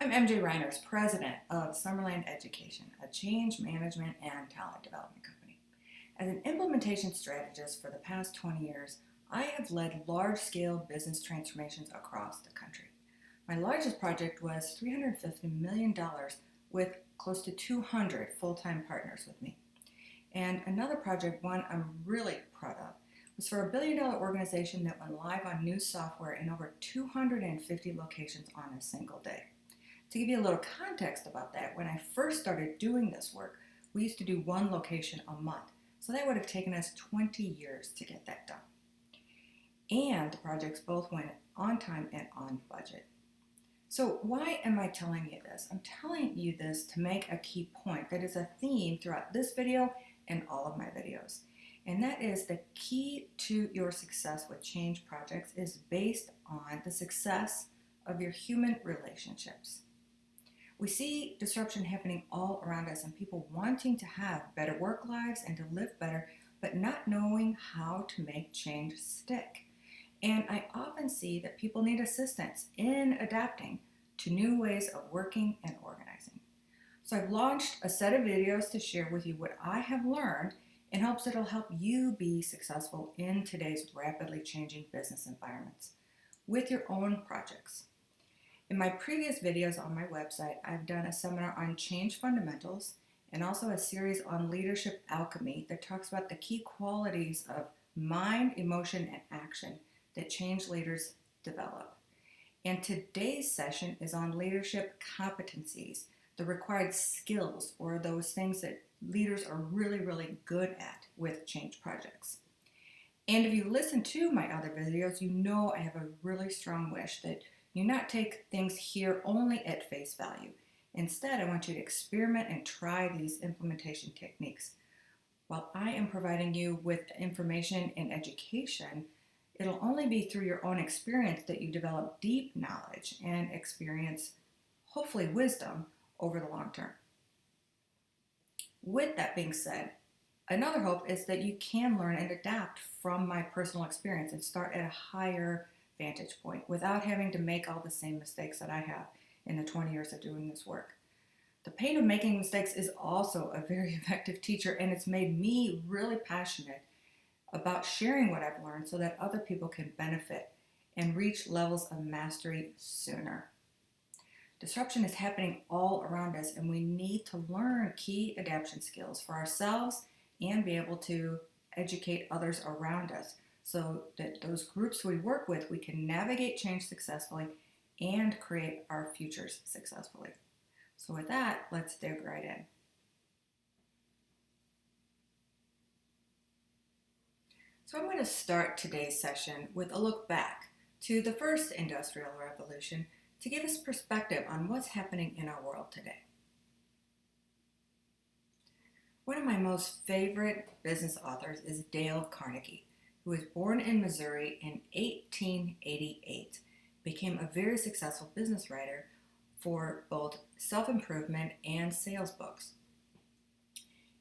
I'm MJ Reiners, president of Summerland Education, a change management and talent development company. As an implementation strategist for the past 20 years, I have led large-scale business transformations across the country. My largest project was $350 million with close to 200 full-time partners with me. And another project, one I'm really proud of, was for a billion-dollar organization that went live on new software in over 250 locations on a single day. To give you a little context about that, when I first started doing this work, we used to do one location a month. So that would have taken us 20 years to get that done. And the projects both went on time and on budget. So why am I telling you this? I'm telling you this to make a key point that is a theme throughout this video and all of my videos. And that is the key to your success with change projects is based on the success of your human relationships. We see disruption happening all around us and people wanting to have better work lives and to live better, but not knowing how to make change stick. And I often see that people need assistance in adapting to new ways of working and organizing. So I've launched a set of videos to share with you what I have learned in hopes it'll help you be successful in today's rapidly changing business environments with your own projects. In my previous videos on my website, I've done a seminar on change fundamentals and also a series on leadership alchemy that talks about the key qualities of mind, emotion, and action that change leaders develop. And today's session is on leadership competencies, the required skills or those things that leaders are really, really good at with change projects. And if you listen to my other videos, you know I have a really strong wish that you not take things here only at face value. Instead, I want you to experiment and try these implementation techniques. While I am providing you with information and education, it'll only be through your own experience that you develop deep knowledge and experience, hopefully wisdom, over the long term. With that being said, another hope is that you can learn and adapt from my personal experience and start at a higher vantage point without having to make all the same mistakes that I have in the 20 years of doing this work. The pain of making mistakes is also a very effective teacher, and it's made me really passionate about sharing what I've learned so that other people can benefit and reach levels of mastery sooner. Disruption is happening all around us, and we need to learn key adaptation skills for ourselves and be able to educate others around us so that those groups we work with, we can navigate change successfully and create our futures successfully. So with that, let's dig right in. So I'm going to start today's session with a look back to the first industrial revolution to give us perspective on what's happening in our world today. One of my most favorite business authors is Dale Carnegie, who was born in Missouri in 1888, became a very successful business writer for both self-improvement and sales books.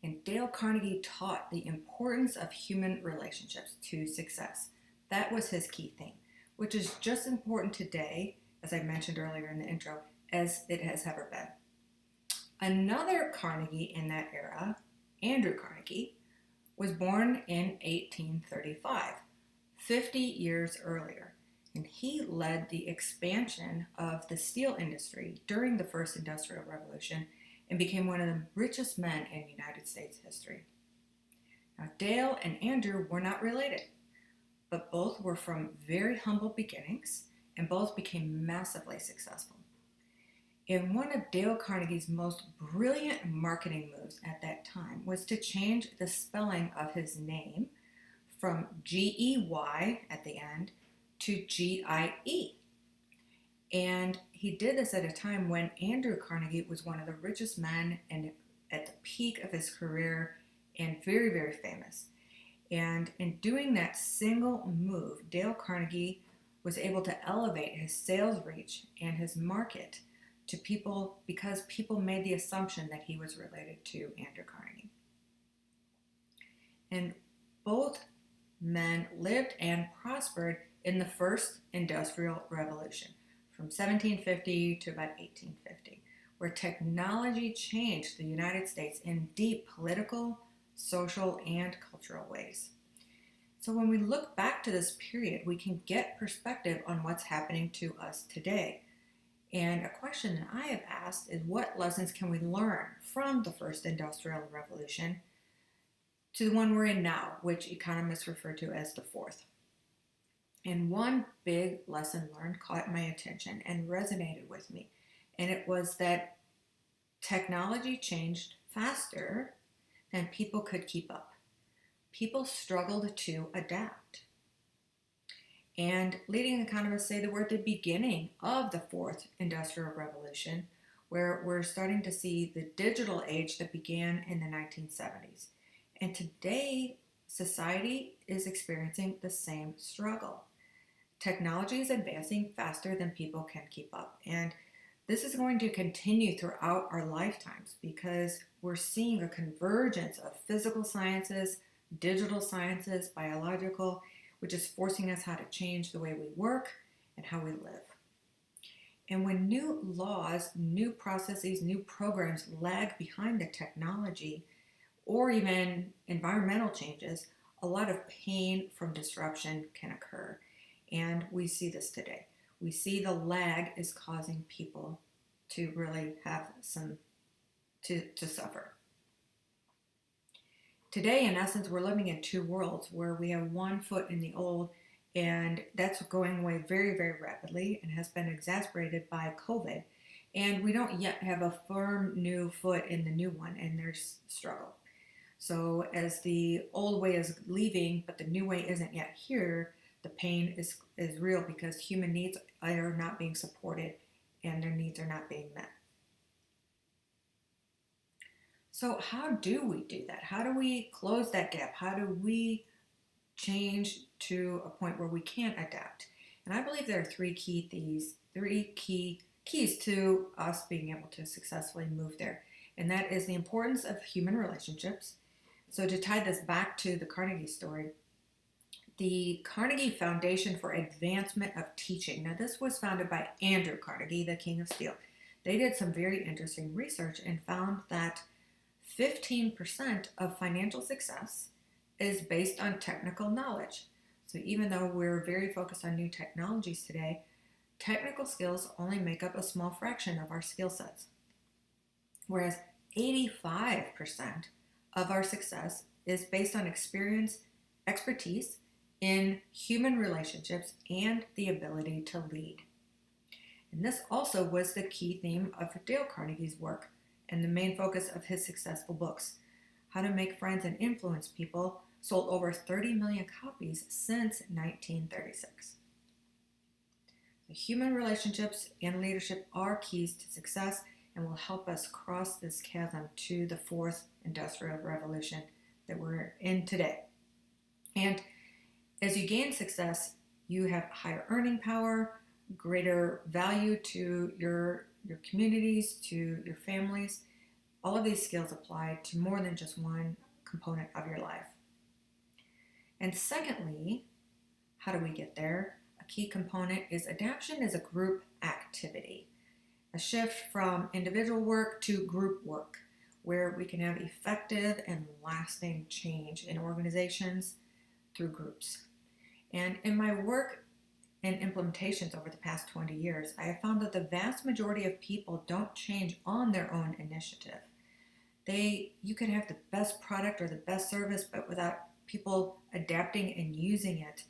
And Dale Carnegie taught the importance of human relationships to success. That was his key theme, which is just as important today, as I mentioned earlier in the intro, as it has ever been. Another Carnegie in that era, Andrew Carnegie, was born in 1835, 50 years earlier, and he led the expansion of the steel industry during the first industrial revolution and became one of the richest men in United States history. Now, Dale and Andrew were not related, but both were from very humble beginnings and both became massively successful. And one of Dale Carnegie's most brilliant marketing moves at that time was to change the spelling of his name from G-E-Y at the end to G-I-E. And he did this at a time when Andrew Carnegie was one of the richest men and at the peak of his career and very, very famous. And in doing that single move, Dale Carnegie was able to elevate his sales reach and his market to people because people made the assumption that he was related to Andrew Carnegie. And both men lived and prospered in the first industrial revolution from 1750 to about 1850, where technology changed the United States in deep political, social, and cultural ways. So when we look back to this period, we can get perspective on what's happening to us today. And a question that I have asked is, what lessons can we learn from the first industrial revolution to the one we're in now, which economists refer to as the fourth? And one big lesson learned caught my attention and resonated with me. And it was that technology changed faster than people could keep up. People struggled to adapt. And leading economists say that we're at the beginning of the fourth industrial revolution, where we're starting to see the digital age that began in the 1970s. And today, society is experiencing the same struggle. Technology is advancing faster than people can keep up. And this is going to continue throughout our lifetimes because we're seeing a convergence of physical sciences, digital sciences, biological, which is forcing us how to change the way we work and how we live. And when new laws, new processes, new programs lag behind the technology or even environmental changes, a lot of pain from disruption can occur. And we see this today. We see the lag is causing people to really have to suffer. Today, in essence, we're living in two worlds where we have one foot in the old, and that's going away very, very rapidly and has been exacerbated by COVID. And we don't yet have a firm new foot in the new one, and there's struggle. So as the old way is leaving, but the new way isn't yet here, the pain is real because human needs are not being supported and their needs are not being met. So how do we do that? How do we close that gap? How do we change to a point where we can adapt? And I believe there are three key keys to us being able to successfully move there. And that is the importance of human relationships. So to tie this back to the Carnegie story, the Carnegie Foundation for Advancement of Teaching. Now, this was founded by Andrew Carnegie, the King of Steel. They did some very interesting research and found that 15% of financial success is based on technical knowledge. So even though we're very focused on new technologies today, technical skills only make up a small fraction of our skill sets. Whereas 85% of our success is based on experience, expertise in human relationships, and the ability to lead. And this also was the key theme of Dale Carnegie's work and the main focus of his successful books. How to Make Friends and Influence People sold over 30 million copies since 1936. The human relationships and leadership are keys to success and will help us cross this chasm to the fourth industrial revolution that we're in today. And as you gain success, you have higher earning power, greater value to your communities, to your families. All of these skills apply to more than just one component of your life. And secondly, how do we get there? A key component is adaptation as a group activity, a shift from individual work to group work, where we can have effective and lasting change in organizations through groups. And in my work and implementations over the past 20 years, I have found that the vast majority of people don't change on their own initiative. You can have the best product or the best service, but without people adapting and using it,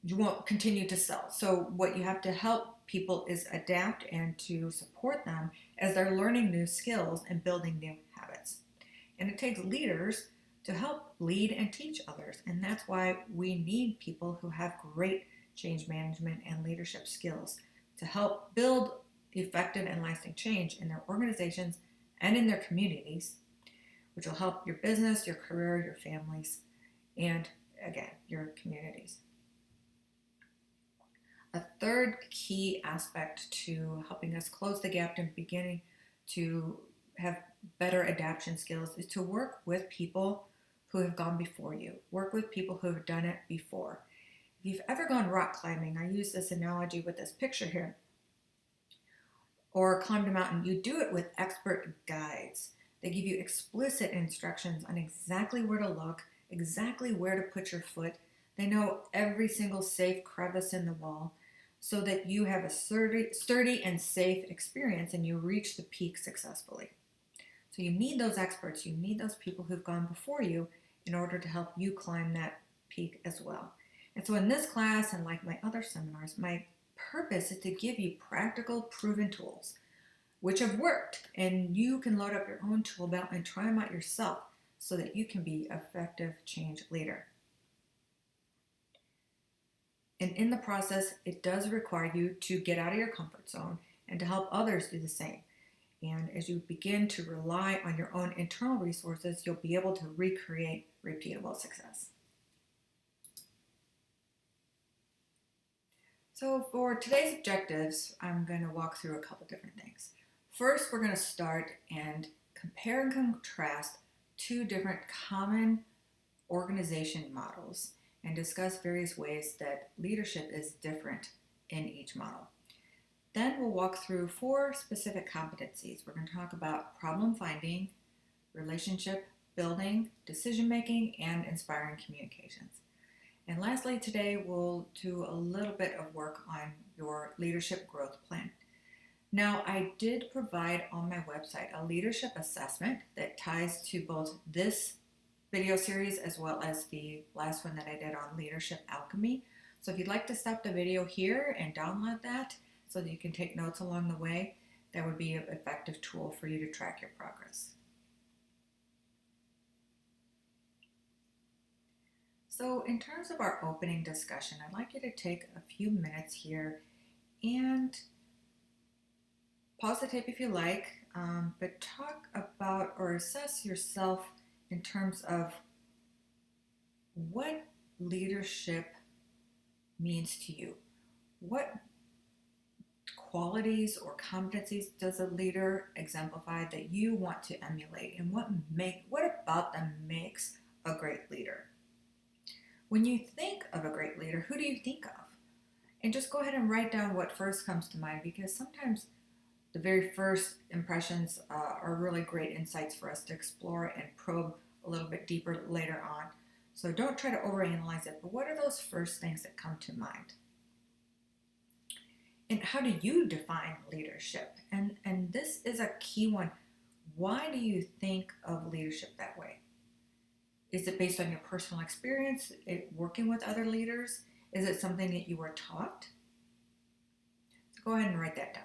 you won't continue to sell. So what you have to help people is adapt and to support them as they're learning new skills and building new habits. And it takes leaders to help lead and teach others. And that's why we need people who have great change management and leadership skills to help build effective and lasting change in their organizations and in their communities, which will help your business, your career, your families, and again, your communities. A third key aspect to helping us close the gap and beginning to have better adaptation skills is to work with people who have gone before you. Work with people who have done it before. If you've ever gone rock climbing, I use this analogy with this picture here, or climbed a mountain, you do it with expert guides. They give you explicit instructions on exactly where to look, exactly where to put your foot. They know every single safe crevice in the wall so that you have a sturdy and safe experience and you reach the peak successfully. So you need those experts, you need those people who've gone before you in order to help you climb that peak as well. And so in this class, and like my other seminars, my purpose is to give you practical, proven tools which have worked, and you can load up your own tool belt and try them out yourself so that you can be an effective change leader. And in the process, it does require you to get out of your comfort zone and to help others do the same. And as you begin to rely on your own internal resources, you'll be able to recreate repeatable success. So for today's objectives, I'm going to walk through a couple different things. First, we're going to start and compare and contrast two different common organization models and discuss various ways that leadership is different in each model. Then we'll walk through 4 specific competencies. We're going to talk about problem finding, relationship building, decision making, and inspiring communications. And lastly, today we'll do a little bit of work on your leadership growth plan. Now, I did provide on my website a leadership assessment that ties to both this video series as well as the last one that I did on leadership alchemy. So if you'd like to stop the video here and download that so that you can take notes along the way, that would be an effective tool for you to track your progress. So in terms of our opening discussion, I'd like you to take a few minutes here and pause the tape if you like, but talk about or assess yourself in terms of what leadership means to you. What qualities or competencies does a leader exemplify that you want to emulate, and what about them makes a great leader? When you think of a great leader, who do you think of? And just go ahead and write down what first comes to mind, because sometimes the very first impressions are really great insights for us to explore and probe a little bit deeper later on. So don't try to overanalyze it, but what are those first things that come to mind? And how do you define leadership? And this is a key one. Why do you think of leadership that way? Is it based on your personal experience working with other leaders? Is it something that you were taught? So go ahead and write that down.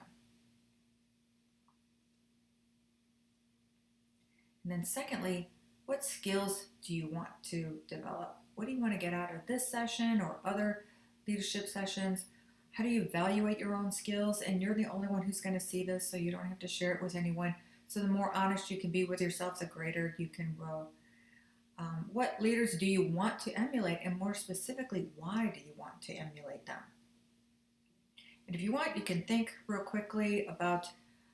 And then secondly, what skills do you want to develop? What do you want to get out of this session or other leadership sessions? How do you evaluate your own skills? And you're the only one who's going to see this, so you don't have to share it with anyone. So the more honest you can be with yourself, the greater you can grow. What leaders do you want to emulate? And more specifically, why do you want to emulate them? And if you want, you can think real quickly about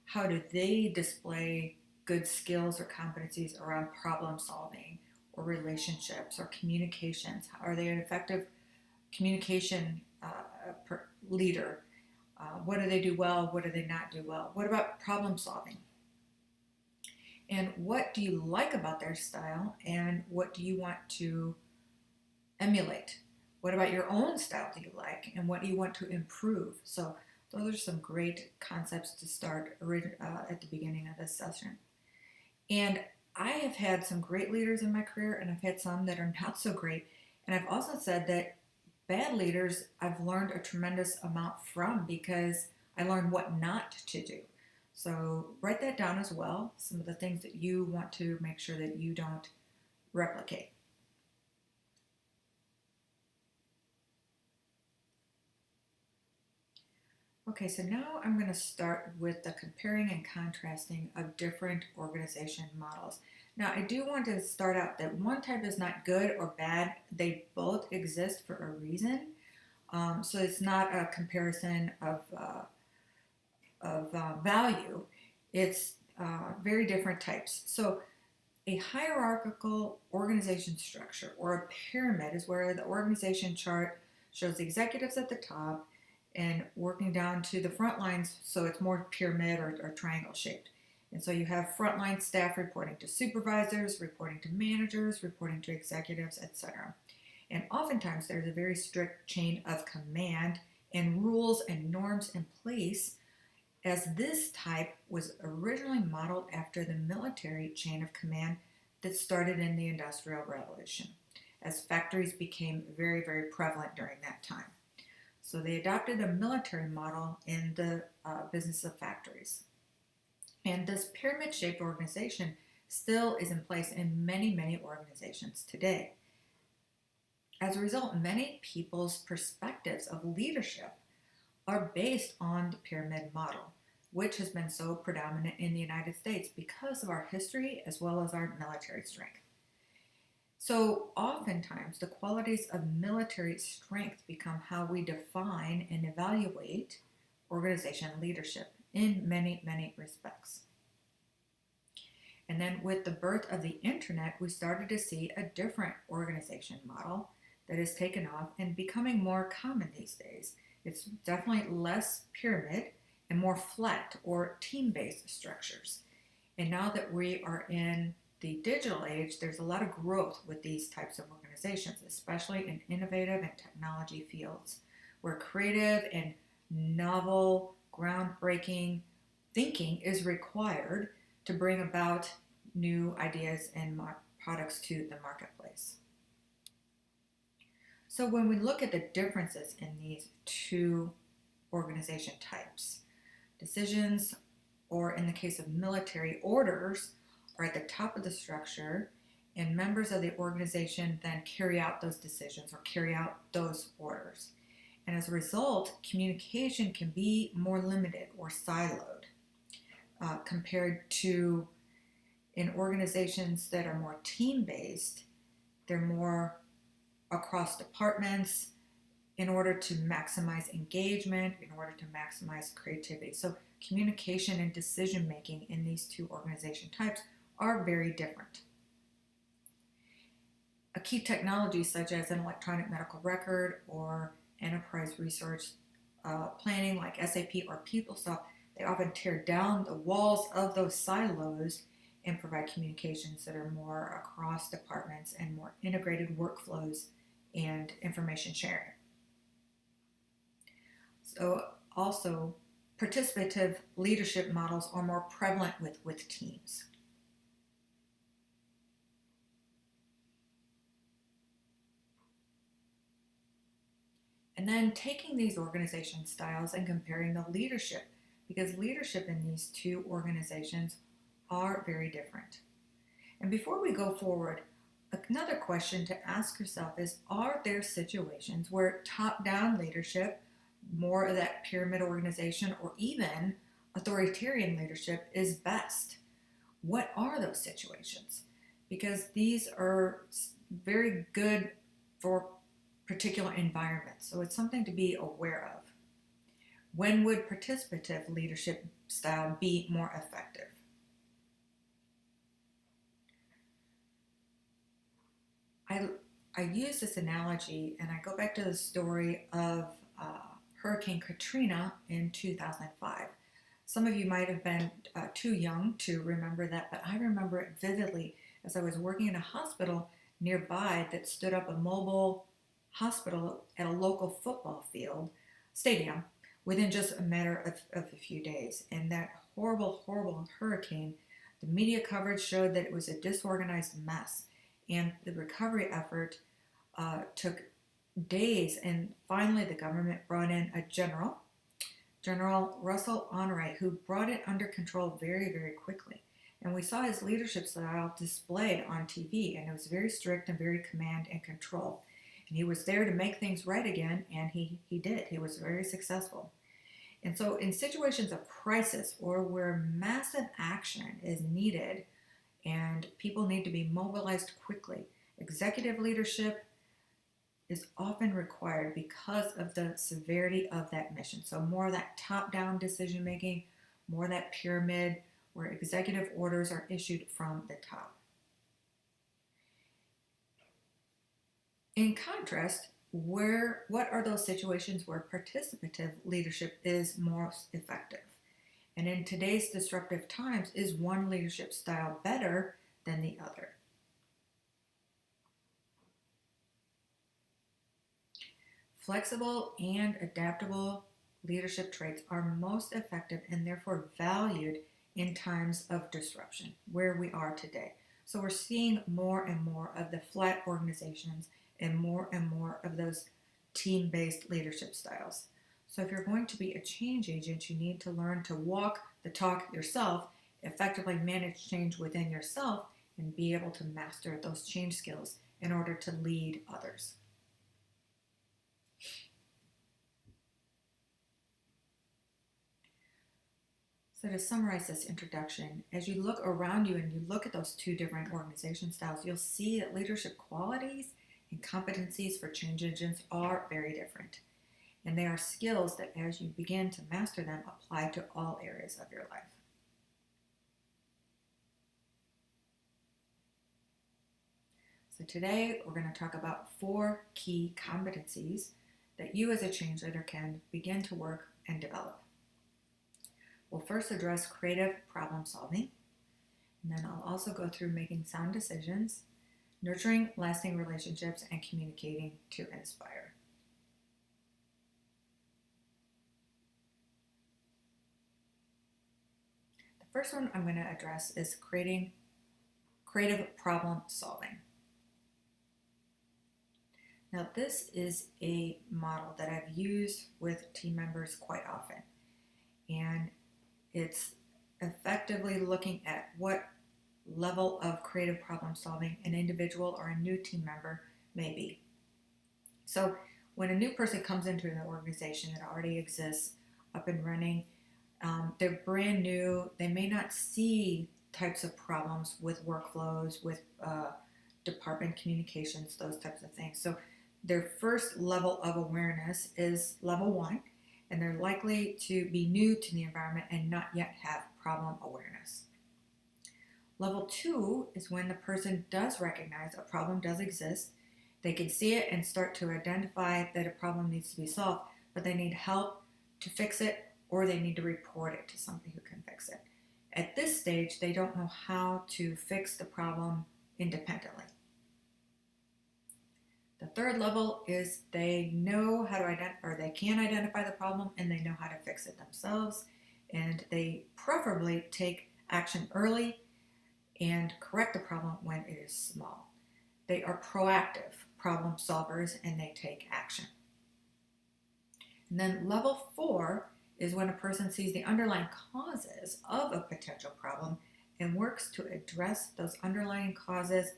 how do they display good skills or competencies around problem solving or relationships or communications. Are they an effective communication leader? What do they do well? What do they not do well? What about problem solving? And what do you like about their style? And what do you want to emulate? What about your own style do you like? And what do you want to improve? So those are some great concepts to start at the beginning of this session. And I have had some great leaders in my career, and I've had some that are not so great. And I've also said that bad leaders I've learned a tremendous amount from, because I learned what not to do. So write that down as well, some of the things that you want to make sure that you don't replicate. Okay, so now I'm going to start with the comparing and contrasting of different organization models. Now, I do want to start out that one type is not good or bad. They both exist for a reason. So it's not a comparison of value. It's very different types. So a hierarchical organization structure or a pyramid is where the organization chart shows the executives at the top and working down to the front lines, so it's more pyramid or triangle shaped. And so you have frontline staff reporting to supervisors, reporting to managers, reporting to executives, etc. And oftentimes there's a very strict chain of command and rules and norms in place, as this type was originally modeled after the military chain of command that started in the Industrial Revolution, as factories became very, very prevalent during that time. So they adopted a military model in the business of factories. And this pyramid-shaped organization still is in place in many, many organizations today. As a result, many people's perspectives of leadership are based on the pyramid model, which has been so predominant in the United States because of our history as well as our military strength. So oftentimes the qualities of military strength become how we define and evaluate organization leadership in many, many respects. And then with the birth of the internet, we started to see a different organization model that has taken off and becoming more common these days. It's definitely less pyramid and more flat or team-based structures. And now that we are in the digital age, there's a lot of growth with these types of organizations, especially in innovative and technology fields, where creative and novel, groundbreaking thinking is required to bring about new ideas and products to the marketplace. So when we look at the differences in these two organization types, decisions, or in the case of military, orders are at the top of the structure, and members of the organization then carry out those decisions or carry out those orders. And as a result, communication can be more limited or siloed compared to in organizations that are more team-based. They're more across departments in order to maximize engagement, in order to maximize creativity. So communication and decision making in these two organization types are very different. A key technology such as an electronic medical record or enterprise resource planning like SAP or PeopleSoft, they often tear down the walls of those silos and provide communications that are more across departments and more integrated workflows and information sharing. So also, participative leadership models are more prevalent with teams. And then taking these organization styles and comparing the leadership, because leadership in these two organizations are very different. And before we go forward, another question to ask yourself is, are there situations where top-down leadership, more of that pyramid organization, or even authoritarian leadership is best? What are those situations? Because these are very good for particular environments. So it's something to be aware of. When would participative leadership style be more effective? I use this analogy and I go back to the story of Hurricane Katrina in 2005. Some of you might have been too young to remember that, but I remember it vividly as I was working in a hospital nearby that stood up a mobile hospital at a local football stadium within just a matter of a few days. And that horrible, horrible hurricane, the media coverage showed that it was a disorganized mess. And the recovery effort took days, and finally the government brought in a General Russell Honore, who brought it under control very, very quickly. And we saw his leadership style displayed on TV, and it was very strict and very command and control. And he was there to make things right again, and he did. He was very successful. And so in situations of crisis or where massive action is needed and people need to be mobilized quickly, executive leadership is often required because of the severity of that mission. So more of that top-down decision making, more of that pyramid where executive orders are issued from the top. In contrast, what are those situations where participative leadership is most effective? And in today's disruptive times, is one leadership style better than the other? Flexible and adaptable leadership traits are most effective and therefore valued in times of disruption, where we are today. So we're seeing more and more of the flat organizations and more of those team-based leadership styles. So if you're going to be a change agent, you need to learn to walk the talk yourself, effectively manage change within yourself, and be able to master those change skills in order to lead others. So to summarize this introduction, as you look around you and you look at those two different organization styles, you'll see that leadership qualities and competencies for change agents are very different. And they are skills that as you begin to master them, apply to all areas of your life. So today we're going to talk about 4 key competencies that you as a change leader can begin to work and develop. We'll first address creative problem solving, and then I'll also go through making sound decisions, nurturing lasting relationships, and communicating to inspire. The first one I'm going to address is creative problem solving. Now, this is a model that I've used with team members quite often, and it's effectively looking at what level of creative problem solving an individual or a new team member may be. So when a new person comes into an organization that already exists, up and running, they're brand new, they may not see types of problems with workflows, with department communications, those types of things. So their first level of awareness is level 1, and they're likely to be new to the environment and not yet have problem awareness. Level 2 is when the person does recognize a problem does exist. They can see it and start to identify that a problem needs to be solved, but they need help to fix it, or they need to report it to somebody who can fix it. At this stage, they don't know how to fix the problem independently. The third level is they know how to identify, or they can identify the problem and they know how to fix it themselves, and they preferably take action early and correct the problem when it is small. They are proactive problem solvers and they take action. And then level 4 is when a person sees the underlying causes of a potential problem and works to address those underlying causes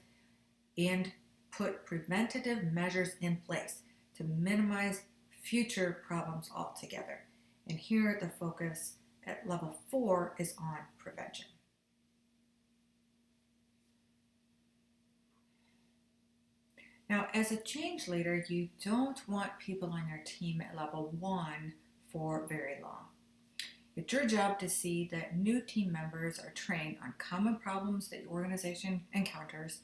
and put preventative measures in place to minimize future problems altogether. And here the focus at level 4 is on prevention. Now, as a change leader, you don't want people on your team at level 1 for very long. It's your job to see that new team members are trained on common problems that your organization encounters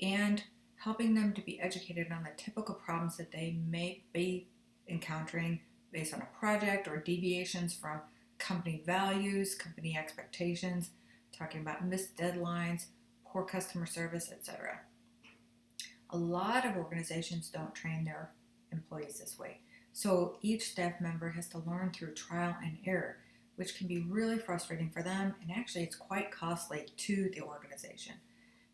and helping them to be educated on the typical problems that they may be encountering based on a project or deviations from company values, company expectations, talking about missed deadlines, poor customer service, etc. A lot of organizations don't train their employees this way. So each staff member has to learn through trial and error, which can be really frustrating for them, and actually it's quite costly to the organization.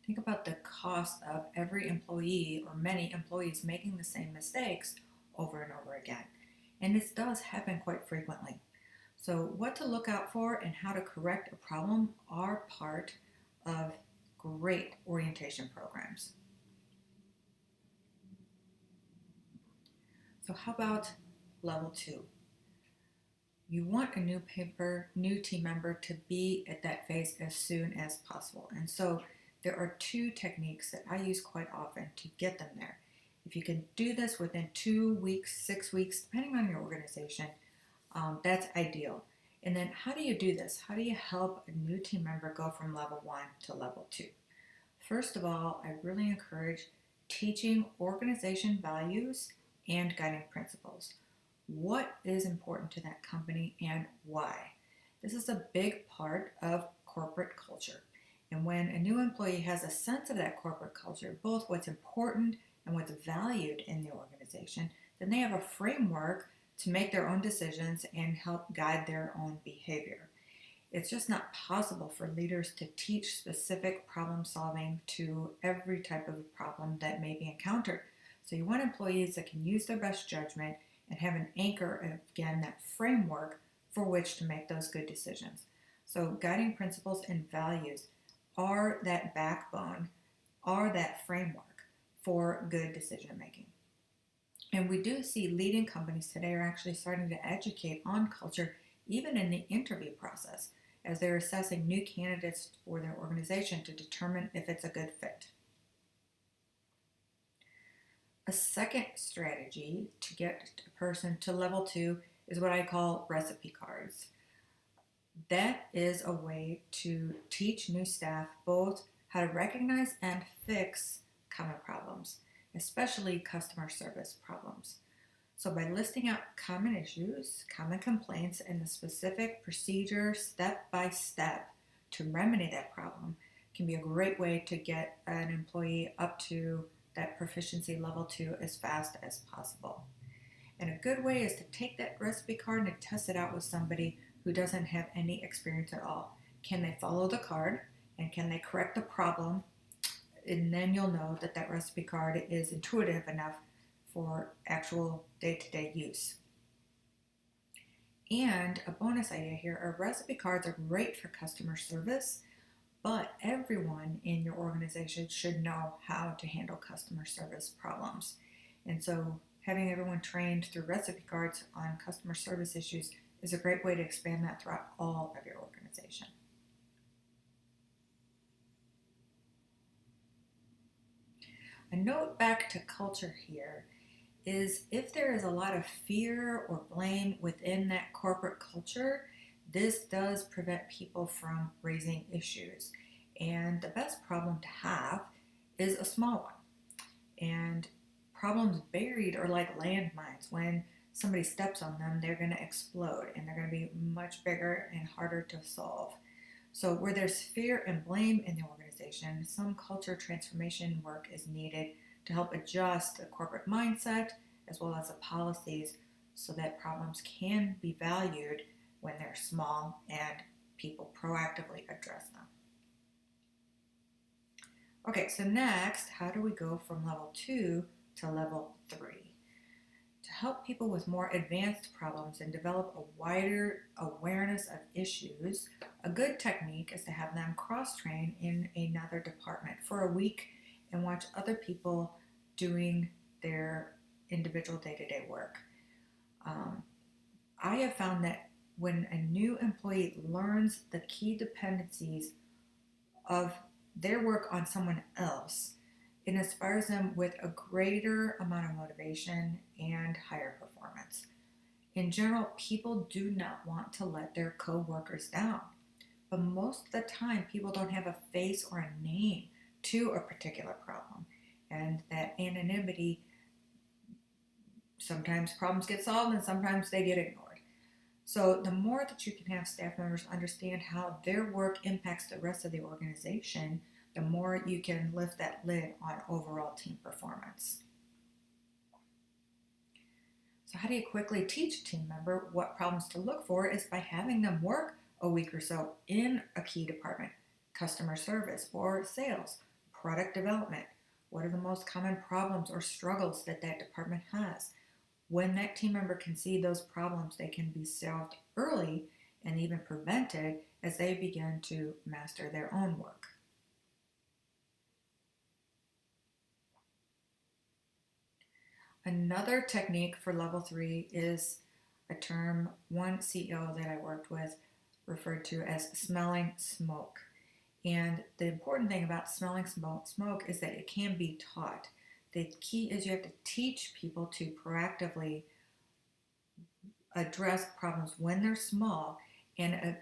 Think about the cost of every employee or many employees making the same mistakes over and over again. And this does happen quite frequently. So what to look out for and how to correct a problem are part of great orientation programs. So how about level 2? You want a new team member to be at that phase as soon as possible. And so there are 2 techniques that I use quite often to get them there. If you can do this within 2 weeks, 6 weeks, depending on your organization, that's ideal. And then how do you do this? How do you help a new team member go from level 1 to level 2? First of all, I really encourage teaching organization values and guiding principles. What is important to that company and why? This is a big part of corporate culture. And when a new employee has a sense of that corporate culture, both what's important and what's valued in the organization, then they have a framework to make their own decisions and help guide their own behavior. It's just not possible for leaders to teach specific problem solving to every type of problem that may be encountered. So you want employees that can use their best judgment and have an anchor, again, that framework for which to make those good decisions. So guiding principles and values are that backbone, are that framework for good decision making. And we do see leading companies today are actually starting to educate on culture even in the interview process as they're assessing new candidates for their organization to determine if it's a good fit. A second strategy to get a person to level 2 is what I call recipe cards. That is a way to teach new staff both how to recognize and fix common problems, especially customer service problems. So by listing out common issues, common complaints, and the specific procedure step by step to remedy that problem can be a great way to get an employee up to that proficiency level 2 as fast as possible. And a good way is to take that recipe card and test it out with somebody who doesn't have any experience at all. Can they follow the card and can they correct the problem? And then you'll know that that recipe card is intuitive enough for actual day-to-day use. And a bonus idea here are recipe cards are great for customer service, but everyone in your organization should know how to handle customer service problems. And so having everyone trained through recipe cards on customer service issues is a great way to expand that throughout all of your organization. A note back to culture here is if there is a lot of fear or blame within that corporate culture, this does prevent people from raising issues. And the best problem to have is a small one. And problems buried are like landmines. When somebody steps on them, they're going to explode and they're going to be much bigger and harder to solve. So where there's fear and blame in the organization, some culture transformation work is needed to help adjust the corporate mindset as well as the policies so that problems can be valued when they're small and people proactively address them. Okay, so next, how do we go from level 2 to level 3? To help people with more advanced problems and develop a wider awareness of issues, a good technique is to have them cross-train in another department for a week and watch other people doing their individual day-to-day work. I have found that when a new employee learns the key dependencies of their work on someone else, it inspires them with a greater amount of motivation and higher performance. In general, people do not want to let their co-workers down, but most of the time people don't have a face or a name to a particular problem, and that anonymity, sometimes problems get solved and sometimes they get ignored. So the more that you can have staff members understand how their work impacts the rest of the organization, the more you can lift that lid on overall team performance. So how do you quickly teach a team member what problems to look for is by having them work a week or so in a key department, customer service or sales, product development. What are the most common problems or struggles that that department has? When that team member can see those problems, they can be solved early and even prevented as they begin to master their own work. Another technique for level 3 is a term one CEO that I worked with referred to as smelling smoke. And the important thing about smelling smoke is that it can be taught. The key is you have to teach people to proactively address problems when they're small. And a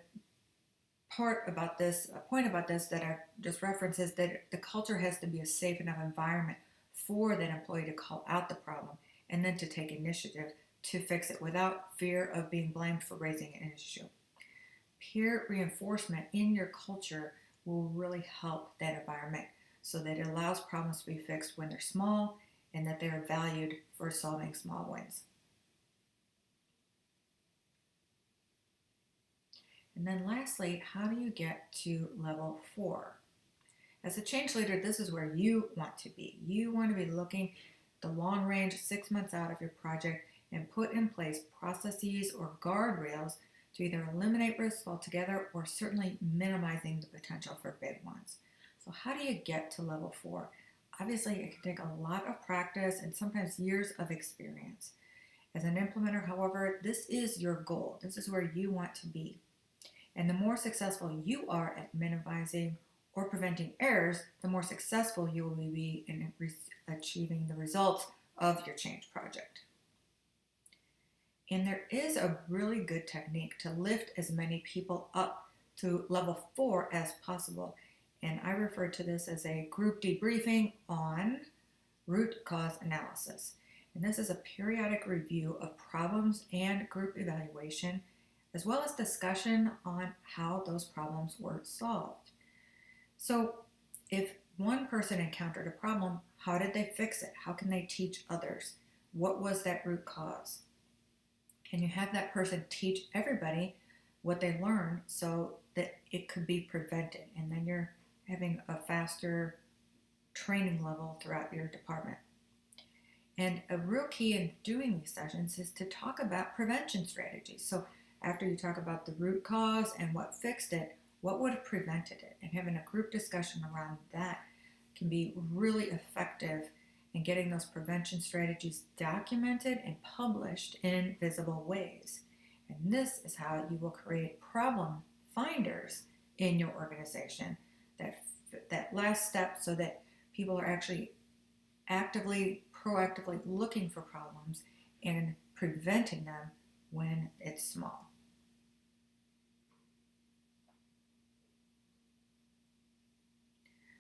point about this that I just referenced is that the culture has to be a safe enough environment for that employee to call out the problem and then to take initiative to fix it without fear of being blamed for raising an issue. Peer reinforcement in your culture will really help that environment so that it allows problems to be fixed when they're small and that they're valued for solving small wins. And then lastly, how do you get to level 4? As a change leader, this is where you want to be. You want to be looking the long range, 6 months out of your project, and put in place processes or guardrails to either eliminate risks altogether or certainly minimizing the potential for big ones. So how do you get to level 4? Obviously, it can take a lot of practice and sometimes years of experience. As an implementer, however, this is your goal. This is where you want to be. And the more successful you are at minimizing or preventing errors, the more successful you will be in achieving the results of your change project. And there is a really good technique to lift as many people up to level 4 as possible. And I refer to this as a group debriefing on root cause analysis. And this is a periodic review of problems and group evaluation, as well as discussion on how those problems were solved. So if one person encountered a problem, how did they fix it? How can they teach others? What was that root cause? Can you have that person teach everybody what they learned so that it could be prevented? And then you're having a faster training level throughout your department. And a real key in doing these sessions is to talk about prevention strategies. So after you talk about the root cause and what fixed it, what would have prevented it? And having a group discussion around that can be really effective in getting those prevention strategies documented and published in visible ways. And this is how you will create problem finders in your organization, that last step, so that people are actually proactively looking for problems and preventing them when it's small.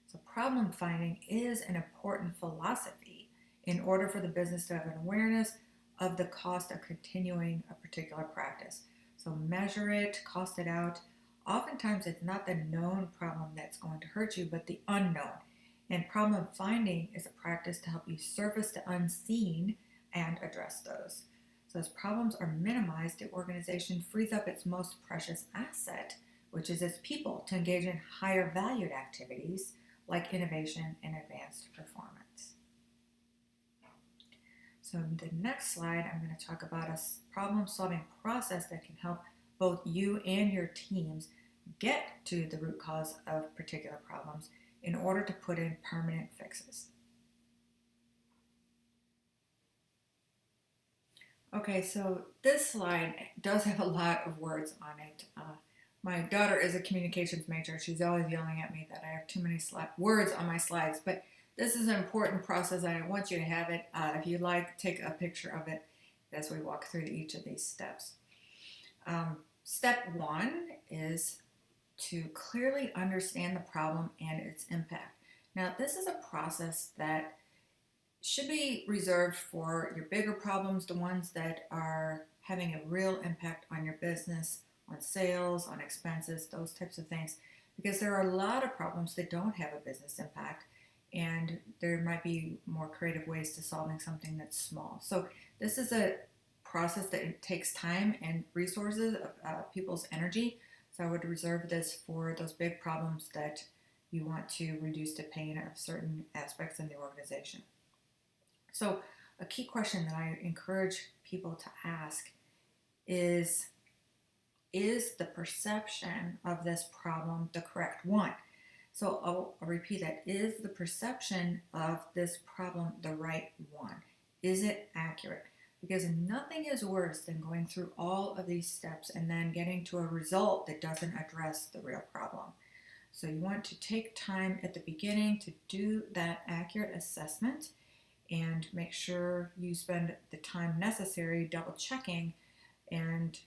So problem finding is an important philosophy in order for the business to have an awareness of the cost of continuing a particular practice. So measure it, cost it out. Oftentimes it's not the known problem that's going to hurt you, but the unknown. And problem finding is a practice to help you surface the unseen and address those. So as problems are minimized, the organization frees up its most precious asset, which is its people, to engage in higher valued activities like innovation and advanced performance. So in the next slide, I'm going to talk about a problem-solving process that can help both you and your teams get to the root cause of particular problems in order to put in permanent fixes. Okay, so this slide does have a lot of words on it. My daughter is a communications major. She's always yelling at me that I have too many words on my slides, but this is an important process. I want you to have it. If you'd like, take a picture of it as we walk through each of these steps. Step 1 is to clearly understand the problem and its impact. Now, this is a process that should be reserved for your bigger problems, the ones that are having a real impact on your business, on sales, on expenses, those types of things, because there are a lot of problems that don't have a business impact, and there might be more creative ways to solving something that's small. So this is a process that it takes time and resources, people's energy. So I would reserve this for those big problems that you want to reduce the pain of certain aspects in the organization. So a key question that I encourage people to ask is the perception of this problem the correct one? So I'll repeat that. Is the perception of this problem the right one? Is it accurate? Because nothing is worse than going through all of these steps and then getting to a result that doesn't address the real problem. So you want to take time at the beginning to do that accurate assessment and make sure you spend the time necessary double checking and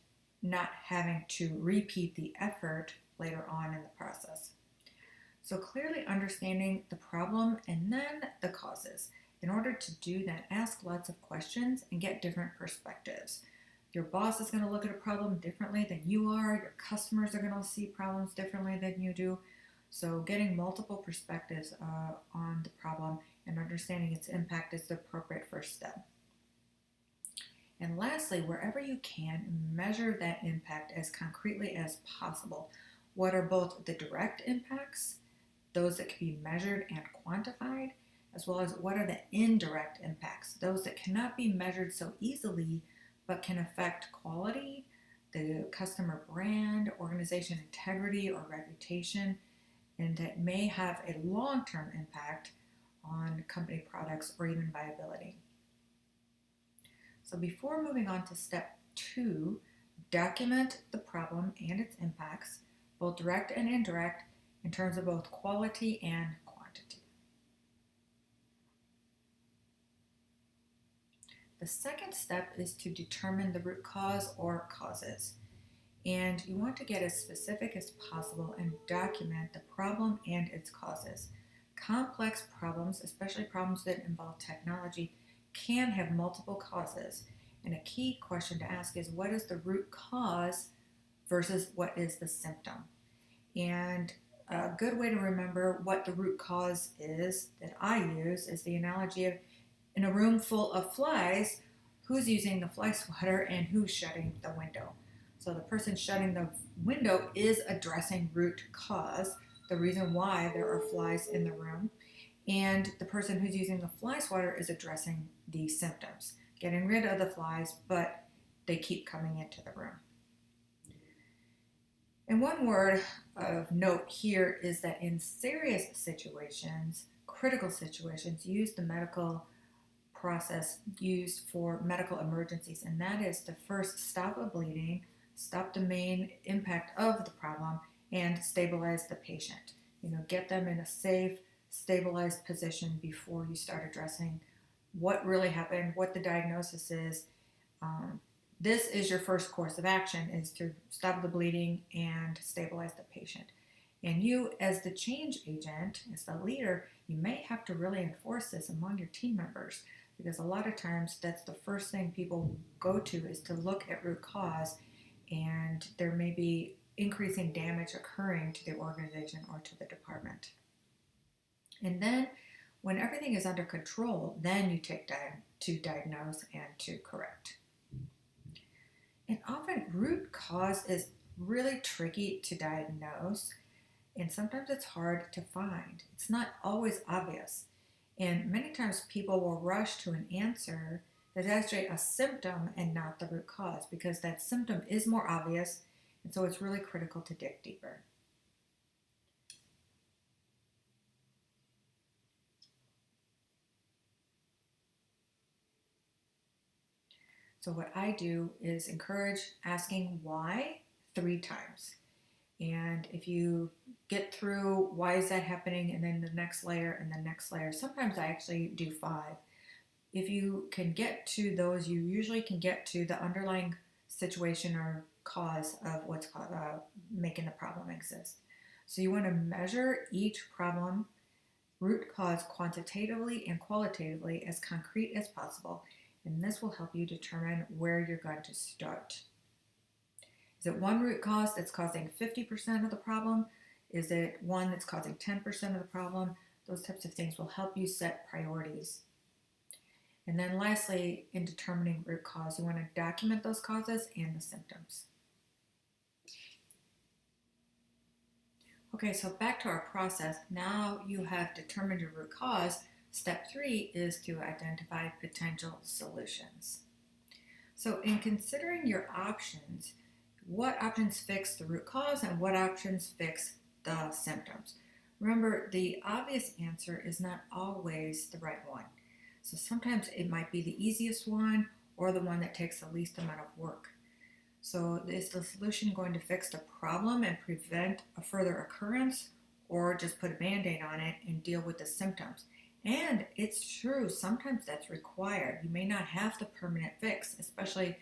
not having to repeat the effort later on in the process. So clearly understanding the problem and then the causes. In order to do that, ask lots of questions and get different perspectives. Your boss is going to look at a problem differently than you are. Your customers are going to see problems differently than you do. So getting multiple perspectives on the problem and understanding its impact is the appropriate first step. And lastly, wherever you can, measure that impact as concretely as possible. What are both the direct impacts, those that can be measured and quantified, as well as what are the indirect impacts, those that cannot be measured so easily but can affect quality, the customer brand, organization integrity or reputation, and that may have a long-term impact on company products or even viability. So before moving on to step 2, document the problem and its impacts, both direct and indirect, in terms of both quality and quantity. The second step is to determine the root cause or causes. And you want to get as specific as possible and document the problem and its causes. Complex problems, especially problems that involve technology, can have multiple causes. And a key question to ask is, what is the root cause versus what is the symptom? And a good way to remember what the root cause is that I use is the analogy of, in a room full of flies, who's using the fly swatter and who's shutting the window. So the person shutting the window is addressing root cause, the reason why there are flies in the room. And the person who's using the fly swatter is addressing the symptoms, getting rid of the flies, but they keep coming into the room. And one word of note here is that in serious situations, critical situations, use the medical process used for medical emergencies, and that is to first stop a bleeding, stop the main impact of the problem, and stabilize the patient. Get them in a safe, stabilized position before you start addressing what really happened, what the diagnosis is. This is your first course of action, is to stop the bleeding and stabilize the patient. And you, as the change agent, as the leader, you may have to really enforce this among your team members, because a lot of times that's the first thing people go to, is to look at root cause, and there may be increasing damage occurring to the organization or to the department. And then when everything is under control, then you take time to diagnose and to correct. And often root cause is really tricky to diagnose, and sometimes it's hard to find. It's not always obvious. And many times people will rush to an answer that's actually a symptom and not the root cause, because that symptom is more obvious, and so it's really critical to dig deeper. So what I do is encourage asking why 3 times. And if you get through why is that happening, and then the next layer and the next layer, sometimes I actually do 5. If you can get to those, you usually can get to the underlying situation or cause of what's making the problem exist. So you want to measure each problem root cause quantitatively and qualitatively, as concrete as possible, and this will help you determine where you're going to start. Is it one root cause that's causing 50% of the problem? Is it one that's causing 10% of the problem? Those types of things will help you set priorities. And then lastly, in determining root cause, you want to document those causes and the symptoms. Okay, so back to our process. Now you have determined your root cause. Step 3 is to identify potential solutions. So in considering your options, what options fix the root cause and what options fix the symptoms? Remember, the obvious answer is not always the right one. So sometimes it might be the easiest one or the one that takes the least amount of work. So is the solution going to fix the problem and prevent a further occurrence, or just put a Band-Aid on it and deal with the symptoms? And it's true, sometimes that's required. You may not have the permanent fix, especially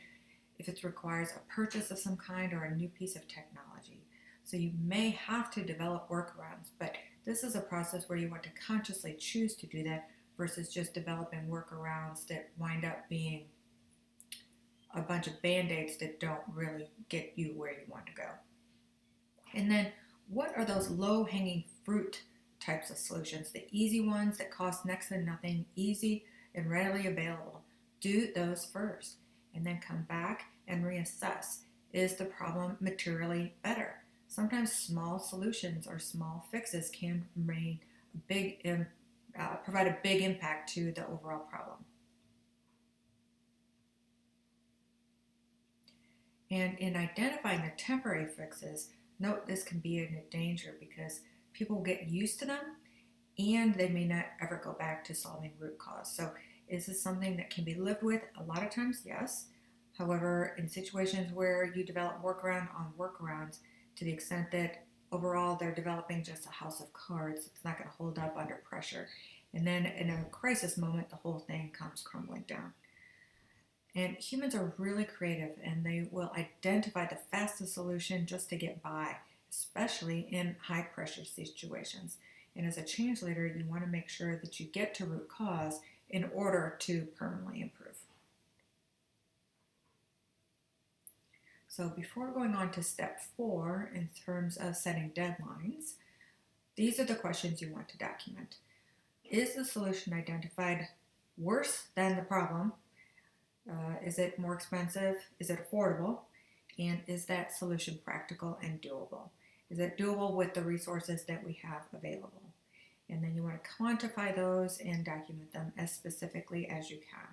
if it requires a purchase of some kind or a new piece of technology. So you may have to develop workarounds, but this is a process where you want to consciously choose to do that versus just developing workarounds that wind up being a bunch of band-aids that don't really get you where you want to go. And then what are those low-hanging fruit types of solutions? The easy ones that cost next to nothing, easy and readily available. Do those first and then come back and reassess. Is the problem materially better? Sometimes small solutions or small fixes can provide a big impact to the overall problem. And in identifying the temporary fixes, note this can be a danger because people get used to them and they may not ever go back to solving root cause. So is this something that can be lived with? A lot of times, yes. However, in situations where you develop workaround on workarounds to the extent that overall they're developing just a house of cards, it's not going to hold up under pressure. And then in a crisis moment, the whole thing comes crumbling down. And humans are really creative and they will identify the fastest solution just to get by, especially in high pressure situations. And as a change leader, you want to make sure that you get to root cause in order to permanently improve. So before going on to step 4 in terms of setting deadlines, these are the questions you want to document. Is the solution identified worse than the problem? Is it more expensive? Is it affordable? And is that solution practical and doable? Is it doable with the resources that we have available? And then you want to quantify those and document them as specifically as you can.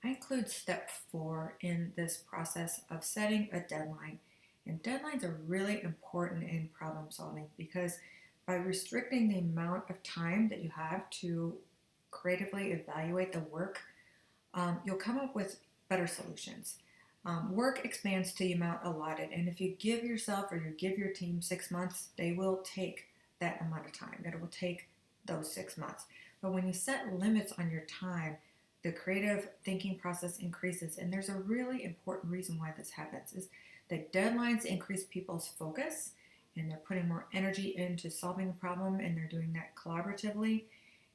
I include step 4 in this process of setting a deadline. And deadlines are really important in problem solving because by restricting the amount of time that you have to creatively evaluate the work, you'll come up with better solutions. Work expands to the amount allotted, and if you give yourself or you give your team 6 months, they will take that amount of time. It will take those 6 months. But when you set limits on your time, the creative thinking process increases, and there's a really important reason why this happens is that deadlines increase people's focus and they're putting more energy into solving the problem and they're doing that collaboratively.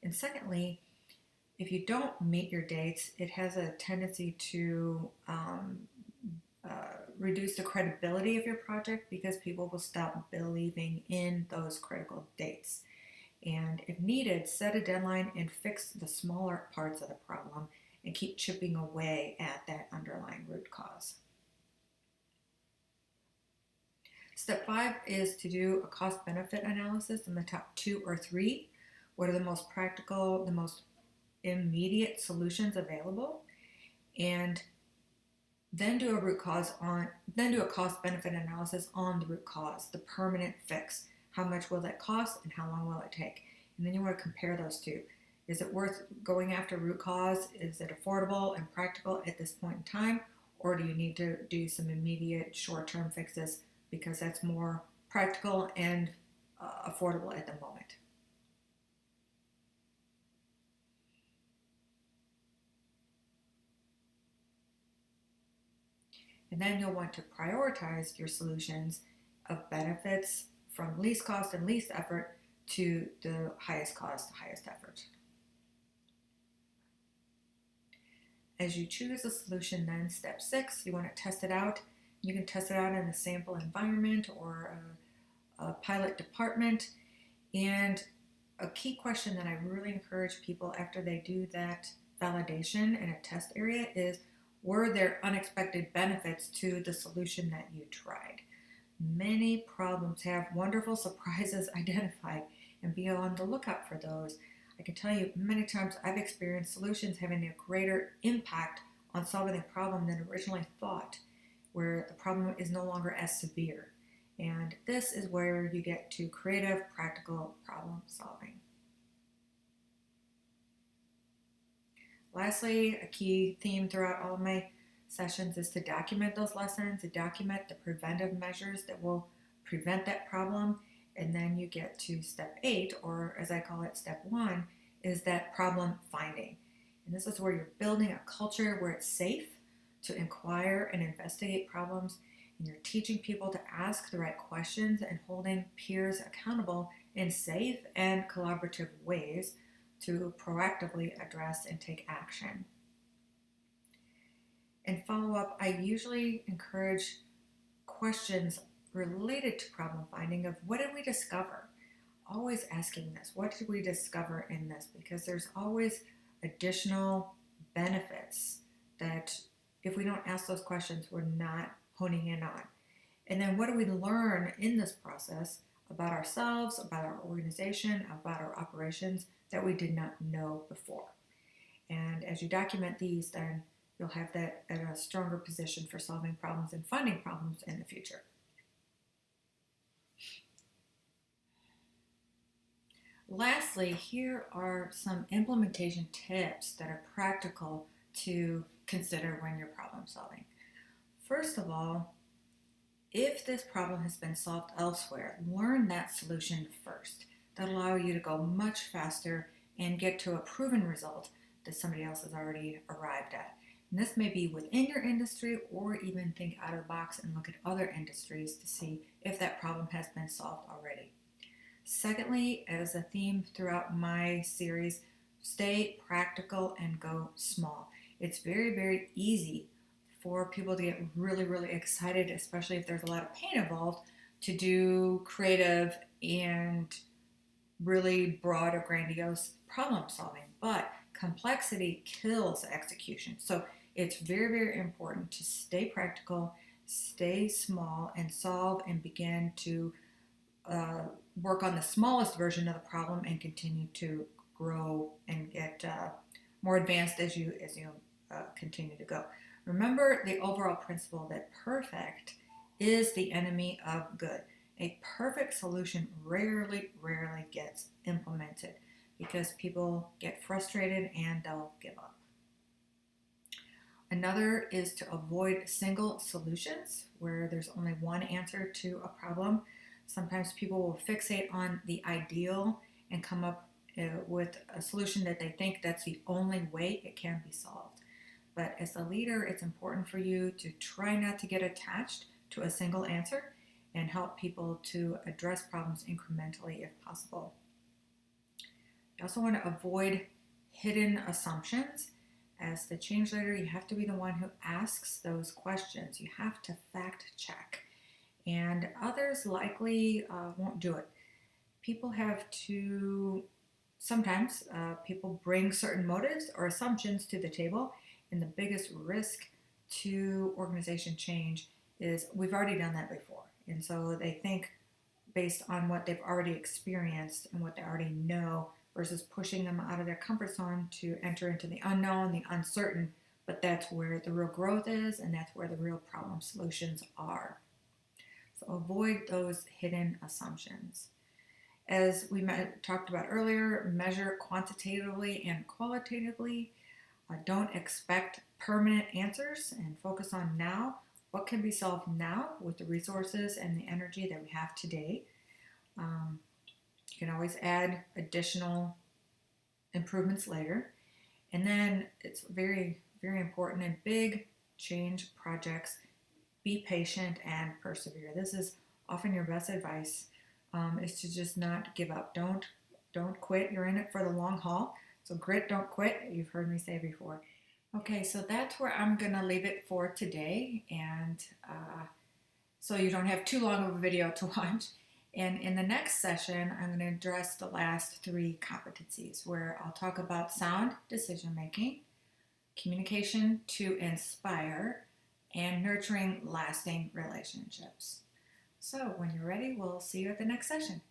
And secondly, if you don't meet your dates, it has a tendency to reduce the credibility of your project because people will stop believing in those critical dates. And if needed, set a deadline and fix the smaller parts of the problem and keep chipping away at that underlying root cause. Step 5 is to do a cost-benefit analysis on the top 2 or 3. What are the most practical, the most immediate solutions available? And then do a cost-benefit analysis on the root cause, the permanent fix. How much will that cost and how long will it take? And then you want to compare those two. Is it worth going after root cause? Is it affordable and practical at this point in time? Or do you need to do some immediate short-term fixes because that's more practical and affordable at the moment? And then you'll want to prioritize your solutions of benefits from least cost and least effort to the highest cost, highest effort. As you choose a solution, then step 6, you want to test it out. You can test it out in a sample environment or a pilot department. And a key question that I really encourage people after they do that validation in a test area is, were there unexpected benefits to the solution that you tried? Many problems have wonderful surprises identified, and be on the lookout for those. I can tell you many times I've experienced solutions having a greater impact on solving the problem than originally thought, where the problem is no longer as severe. And this is where you get to creative, practical problem solving. Lastly, a key theme throughout all of my sessions is to document those lessons, to document the preventive measures that will prevent that problem. And then you get to step 8, or as I call it, step 1, is that problem finding. And this is where you're building a culture where it's safe to inquire and investigate problems, and you're teaching people to ask the right questions and holding peers accountable in safe and collaborative ways to proactively address and take action. In follow up, I usually encourage questions related to problem finding of what did we discover? Always asking this, what did we discover in this? Because there's always additional benefits that if we don't ask those questions, we're not honing in on. And then what do we learn in this process about ourselves, about our organization, about our operations that we did not know before? And as you document these, then you'll have that in a stronger position for solving problems and finding problems in the future. Lastly, here are some implementation tips that are practical to consider when you're problem solving. First of all, if this problem has been solved elsewhere, learn that solution first. That'll allow you to go much faster and get to a proven result that somebody else has already arrived at. And this may be within your industry, or even think out of the box and look at other industries to see if that problem has been solved already. Secondly, as a theme throughout my series, stay practical and go small. It's very, very easy for people to get really, really excited, especially if there's a lot of pain involved, to do creative and really broad or grandiose problem solving. But complexity kills execution. So it's very, very important to stay practical, stay small, and solve and begin to work on the smallest version of the problem and continue to grow and get more advanced as you continue to go. Remember the overall principle that perfect is the enemy of good. A perfect solution rarely gets implemented because people get frustrated and they'll give up. Another is to avoid single solutions where there's only one answer to a problem. Sometimes people will fixate on the ideal and come up with a solution that they think that's the only way it can be solved. But as a leader, it's important for you to try not to get attached to a single answer and help people to address problems incrementally if possible. You also want to avoid hidden assumptions. As the change leader, you have to be the one who asks those questions. You have to fact check. And others likely won't do it. People have to, sometimes people bring certain motives or assumptions to the table, and the biggest risk to organization change is we've already done that before. And so they think based on what they've already experienced and what they already know versus pushing them out of their comfort zone to enter into the unknown, the uncertain, but that's where the real growth is and that's where the real problem solutions are. So avoid those hidden assumptions. As we talked about earlier, measure quantitatively and qualitatively. Don't expect permanent answers and focus on now. What can be solved now with the resources and the energy that we have today? You can always add additional improvements later. And then it's very, very important in big change projects, be patient and persevere. This is often your best advice, is to just not give up. Don't quit. You're in it for the long haul. So grit, don't quit. You've heard me say before. Okay, so that's where I'm going to leave it for today. And so you don't have too long of a video to watch. And in the next session, I'm going to address the last 3 competencies where I'll talk about sound decision making, communication to inspire, and nurturing lasting relationships. So when you're ready, we'll see you at the next session.